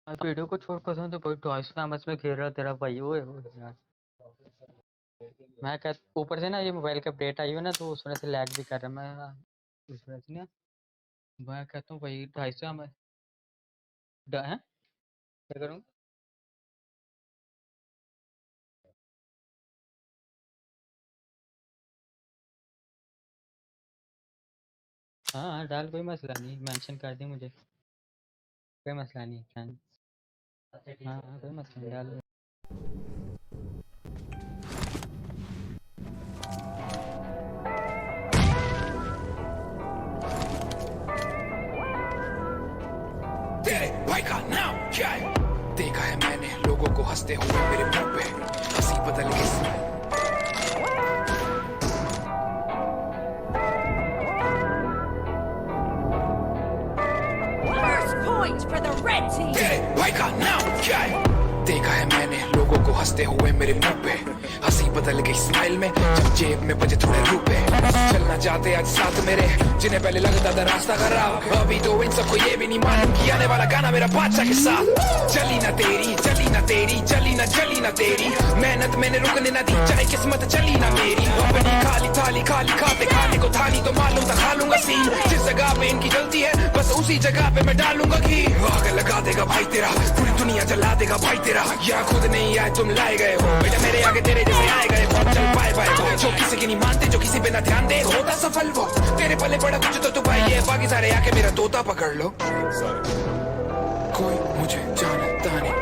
Video को छोड़ कसम तो कोई टॉयस नाम में खेल रहा तेरा भाई वो है यार। मैं कह ऊपर से ना ये मोबाइल का अपडेट आई हो ना तो उस वजह से लैग भी कर रहा मैं उस वजह से ना मैं कहता हूँ भाई 250 में है क्या करूँ। हाँ हाँ डाल कोई मसला नहीं मेंशन कर दी मुझे कोई मसला नहीं हाँ हाँ कोई मसला नहीं डाल तेरे भाई का नाम क्या है? देखा है मैंने लोगों को हंसते हुए मेरे मुंह पे हंसी बदल गई। तेरे भाई का नाम क्या है? देखा है मैंने लोगों को हंसते हुए मेरे मुंह पे हंसी बदल गई स्माइल में जब जेब में बजे थोड़े रुपए। चलना चाहते आज साथ मेरे जिन्हें पहले लगता था रास्ता खराब अभी तो इन सबको ये भी नहीं मालूम कि आने वाला गाना मेरा बादशाह के साथ। चली ना तेरी चली ना तेरी चली ना तेरी मेहनत मैंने रुकने ना दी चाहे किस्मत चली ना मेरी। अपनी खाली थाली खाली खाते खाने को थाली तो मालूम था खा लूंगा सीन जिस जगह पे इनकी जलती है बस उसी जगह पे मैं डालूंगा घी। आग लगा देगा भाई तेरा पूरी दुनिया जला देगा भाई तेरा या खुद नहीं आए तुम लाए गए हो बेटा मेरे आगे तेरे जैसे आए गए बहुत चल पाए भाई जो किसी की नहीं मानते जो किसी पे ना ध्यान दे होता सफल वो तेरे पले पड़ा कुछ तो तू भाई है बाकी सारे आके मेरा तोता पकड़ लो। कोई मुझे जानता नहीं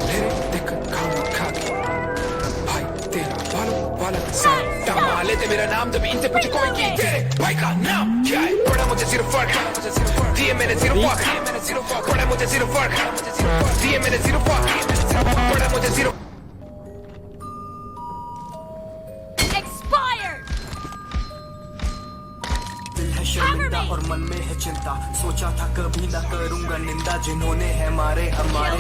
मेरे दिक्कत खा के भाई तेरा बालों वाला सारा लेते मेरा नाम जब इनसे पूछे कोई की तेरे भाई का नाम क्या है? पड़ा मुझे सिर्फ फर्क दिए मैंने सिर्फ फर्क पड़ा मुझे सिर्फ फर्क दिए मैंने सिर्फ फर्क पड़ा मुझे सिर्फ शर्मिंदा और मन में है चिंता सोचा था कभी ना करूंगा निंदा जिन्होंने है हमारे जवान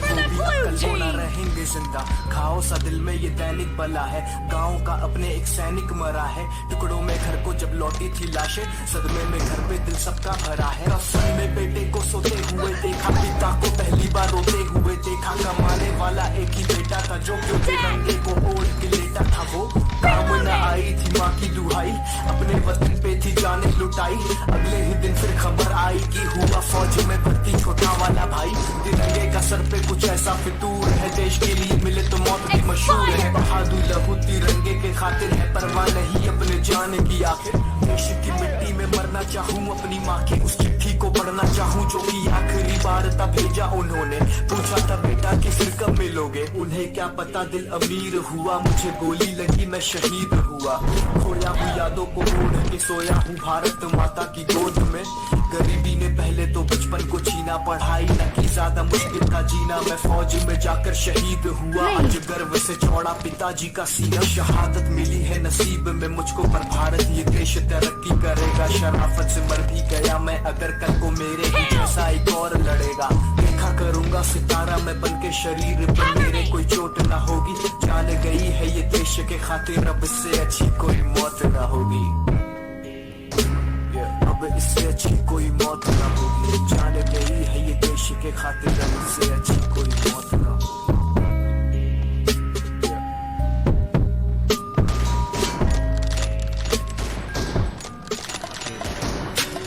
वो भी कल वो ना रहेंगे जिंदा। खाओ सा दिल में ये दैनिक बला है गांव का अपने एक सैनिक मरा है टुकड़ों में घर को जब लौटी थी लाशें सदमे में घर पे दिल सबका भरा है। रफसन में बेटे को सोते हुए देखा पिता को पहली बार रोते हुए देखा कमाने वाला एक ही बेटा था जो तिरंगे को ओढ़ के लेटा था वो काम न आई थी माँ की दुहाई अपने वतन पे थी जाने लुटाई। अगले ही दिन फिर खबर आई कि हुआ फौज में भर्ती छोटा वाला भाई। तिरंगे का सर पे कुछ ऐसा फितूर है देश के लिए मिले तो मौत भी मशहूर है। बहादुर लहू तिरंगे के खातिर है परवाह नहीं अपने जान की आखिर। देश की मिट्टी में मरना चाहूँ अपनी माँ की उस चिट्ठी को पढ़ना चाहूँ जो कि आखिरी बार तब भेजा उन्होंने। पूछा था बेटा कि फिर कब मिलोगे उन्हें क्या पता दिल अमीर हुआ मुझे गोली लगी मैं शहीद हुआ। खोया हूँ यादों को ओढ़ के सोया हूँ भारत माता की गोद में। गरीबी ने पहले तो बचपन को छीना पढ़ाई न की ज्यादा मुश्किल था जीना मैं फौज में जाकर शहीद हुआ। आज गर्व से छोड़ा पिताजी का सीना शहादत मिली है नसीब में मुझको पर भारत ये देश तरक्की करेगा। शराफत से मर भी गया मैं अगर कल को मेरे ही जैसा एक और लड़ेगा। देखा करूंगा सितारा मैं बन के शरीर पर मेरे कोई चोट ना होगी। जान गई है ये देश के खातिर अब इससे अच्छी कोई मौत ना होगी। अब इससे अच्छी कोई मौत ना होगी। जान गई है ये देश के खातिर अब इससे अच्छी कोई मौत ना होगी।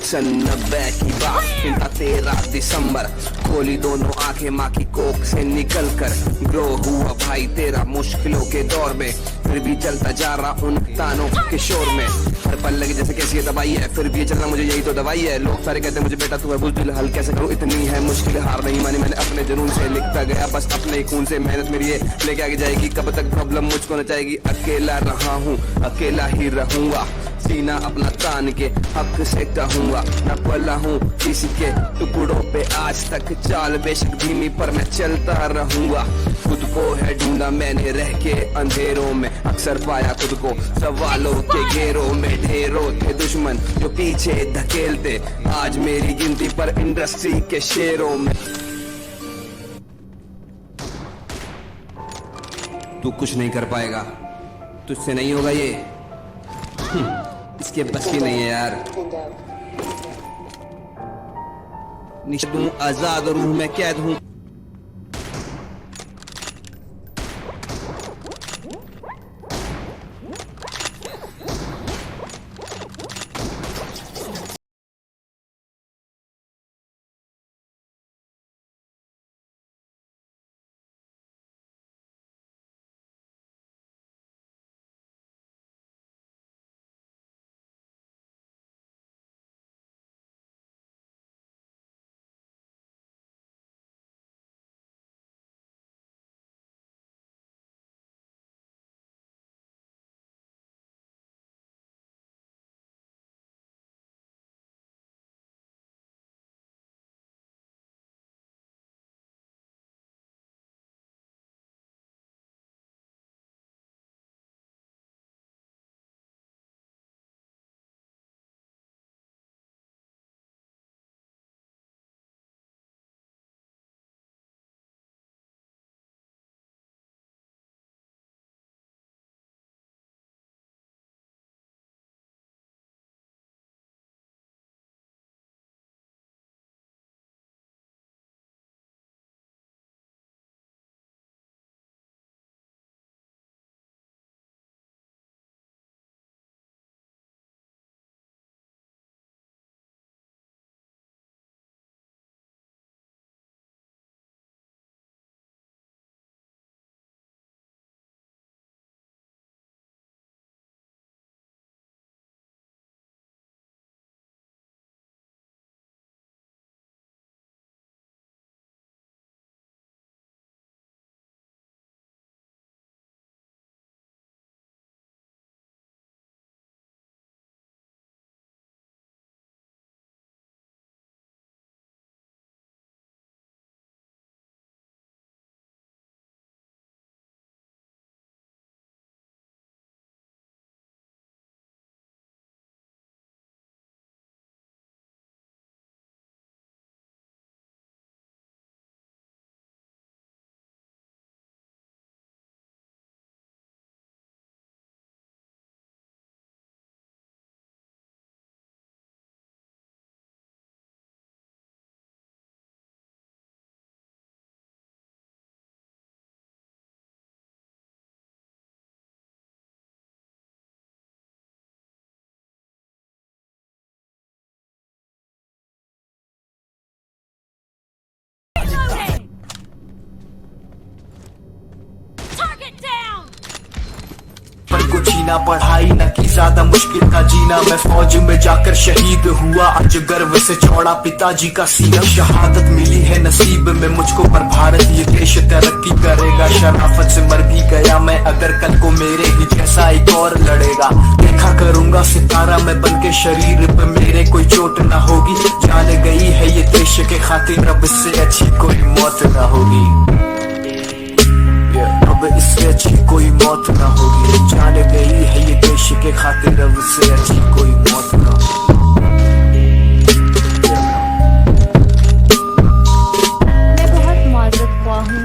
सन 90 की बात था 13 दिसंबर खोली दोनों आंखें माँ की कोख से निकल कर ग्रो हुआ भाई तेरा मुश्किलों के दौर में फिर भी चलता जा रहा उन तानों के शोर में। हर पल लगे जैसे कैसी दवाई है फिर भी चलना मुझे यही तो दवाई है। लोग सारे कहते मुझे बेटा तू है बुज़दिल हल कैसे करूँ इतनी है मुश्किल हार नहीं मानी मैंने अपने जुनून से लिखता गया बस अपने खून से मेहनत मेरी है लेके आगे जाएगी कब तक प्रॉब्लम मुझको न जाएगी। अकेला रहा हूँ अकेला ही रहूंगा सीना अपना तान के हक से कहूंगा न पला हूँ किसी के टुकड़ों पे आज तक चाल बेशक धीमी पर मैं चलता रहूंगा। खुद को है ढूंढा मैंने रह के अंधेरों में अक्सर पाया खुद को सवालों के घेरों में ढेरों थे दुश्मन जो पीछे धकेलते आज मेरी गिनती पर इंडस्ट्री के शेरों में। तू कुछ नहीं कर पाएगा तुझसे नहीं होगा ये इसके बस की नहीं है यार। निश्चित हूँ आजाद और हूँ मैं कैद हूँ। पर को जीना पढ़ाई न की ज्यादा मुश्किल था जीना। मैं फौज में जाकर शहीद हुआ, आज गर्व से चौड़ा पिताजी का सीना। शहादत मिली है नसीब में मुझको, पर भारत ये देश तरक्की करेगा। शराफत से मर भी गया मैं अगर कल को मेरे ही जैसा एक और लड़ेगा। देखा करूंगा सितारा मैं बन के, शरीर पे मेरे कोई चोट न होगी। जान गई है ये देश के खातिर, अब इससे अच्छी कोई मौत न होगी। अब इससे अच्छी कोई मौत ना होगी। जान गई है ये देश के खातिर, अब इससे अच्छी कोई मौत ना होगी। मैं बहुत माजूद हुआ हूँ।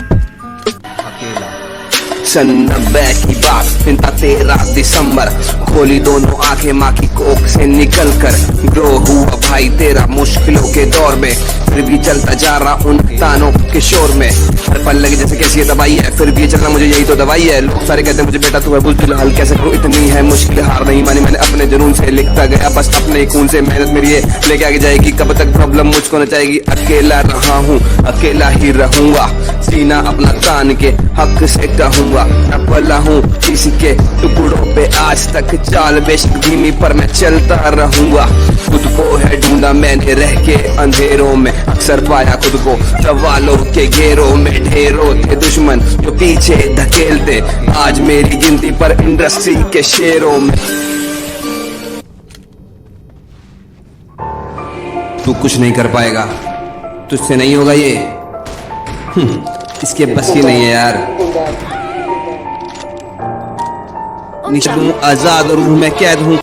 सन 90 की बात, दिन था 13 दिसंबर। खोली दोनों आंखें माँ की कोख से निकल कर। ग्रो हुआ भाई तेरा मुश्किलों के दौर में, फिर भी चलता जा रहा उन तानों के शोर में। हर पल लगे जैसे कैसी ये दवाई है, फिर भी चलना मुझे यही तो दवाई है। लोग सारे कहते हैं मुझे बेटा तू है बुज़दिल, हल कैसे करूं इतनी है मुश्किल। हार नहीं मानी मैंने अपने जुनून से, लिखता गया बस अपने खून से। मेहनत मेरी ये लेके आगे जाएगी, कब तक प्रॉब्लम मुझको न जाएगी। अकेला रहा हूँ अकेला ही रहूंगा, सीना अपना तान के हक से कहूंगा। न पला हूँ किसी के टुकड़ों पे आज तक, चाल बेशक धीमी पर मैं चलता रहूंगा। खुद को है ढूंढा मैंने रह के अंधेरों में, अक्सर पाया खुद को सवालों के घेरों में। ढेरों थे दुश्मन जो पीछे धकेलते, आज मेरी गिनती पर इंडस्ट्री के शेरों में। तू कुछ नहीं कर पाएगा, तुझसे नहीं होगा ये, इसके बस की नहीं है यार। निश्चित हूँ आजाद और हूँ मैं कैद हूँ।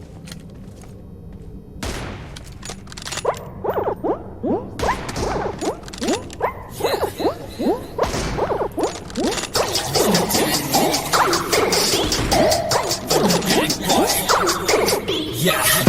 Yeah.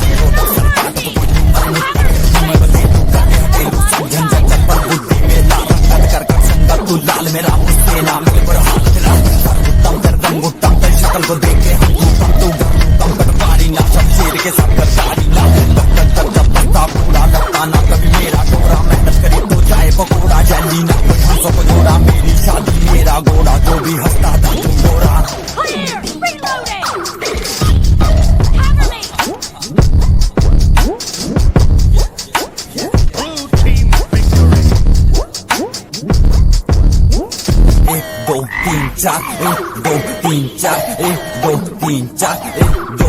4 1 2 3 4 1 2 3 4 1